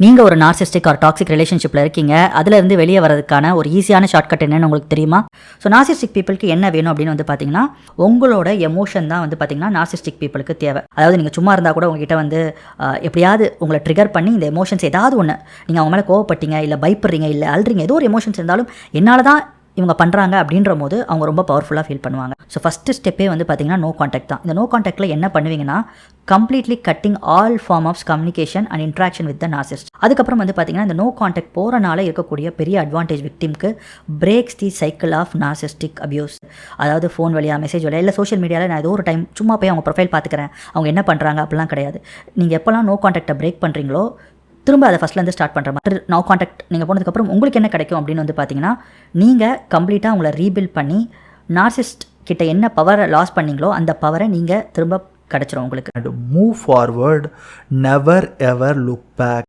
நீங்கள் ஒரு narcissistic R toxic ரிலேஷன்ஷிப்பில் இருக்கீங்க, அதிலிருந்து வெளியே வரதுக்கான ஒரு ஈஸியான ஷார்ட்கட் என்னன்னு உங்களுக்கு தெரியுமா? ஸோ நார்சிஸ்டிக் பீப்புளுக்கு என்ன வேணும் அப்படின்னு வந்து பார்த்தீங்கன்னா, உங்களோட எமோஷன் தான் வந்து பார்த்தீங்கன்னா நார்சிஸ்டிக் பீப்புளுக்கு தேவை. அதாவது நீங்கள் சும்மா இருந்தால் கூட உங்ககிட்ட வந்து எப்படியாவது உங்களை ட்ரிகர் பண்ணி இந்த எமோஷன்ஸ் ஏதாவது ஒன்று, நீங்கள் அவங்க மேலே கோவப்பட்டீங்க, இல்லை பயப்படுறீங்க, இல்லை அழுறீங்க, ஏதோ ஒரு எமோஷன்ஸ் இருந்தாலும் என்னால் தான் இவங்க பண்ணுறாங்க அப்படின்ற போது அவங்க ரொம்ப பவர்ஃபுல்லாக ஃபீல் பண்ணுவாங்க. ஸோ ஃபஸ்ட்டு ஸ்டெப்பே வந்து பார்த்தீங்கன்னா நோ கான்டாக்ட் தான். இந்த நோ கான்டாக்டில் என்ன பண்ணுவீங்கன்னா, completely cutting all form of communication and interaction with the narcissist. அதுக்கப்புறம் வந்து பார்த்தீங்கன்னா, இந்த நோ கான்டாக்ட் போகிறனால இருக்கக்கூடிய பெரிய அட்வான்டேஜ் விக்டிம்க்கு breaks the cycle of narcissistic abuse. அதாவது ஃபோன் வழியாக, மெசேஜ் வழியாக, இல்லை சோஷியல் மீடியாவில் நான் ஏதோ ஒரு டைம் சும்மா போய் அவங்க ப்ரொஃபைல் பார்த்துக்கிறேன், அவங்க என்ன பண்ணுறாங்க அப்படிலாம் கிடையாது. நீங்கள் எப்போல்லாம் நோ கான்டாக்டை பிரேக் பண்ணுறீங்களோ, திரும்ப அதை ஃபஸ்ட்லேருந்து ஸ்டார்ட் பண்ணுற மாதிரி நோ கான்டாக்ட் நீங்கள் போனதுக்கப்புறம் உங்களுக்கு என்ன கிடைக்கும் அப்படின்னு வந்து பார்த்தீங்கன்னா, நீங்கள் கம்ப்ளீட்டாக உங்களை ரீபில்ட் பண்ணி நார்சிஸ்ட் கிட்ட என்ன பவரை லாஸ் பண்ணீங்களோ அந்த பவரை நீங்கள் திரும்ப கிடச்சிரும் உங்களுக்கு. And move forward, never ever look back.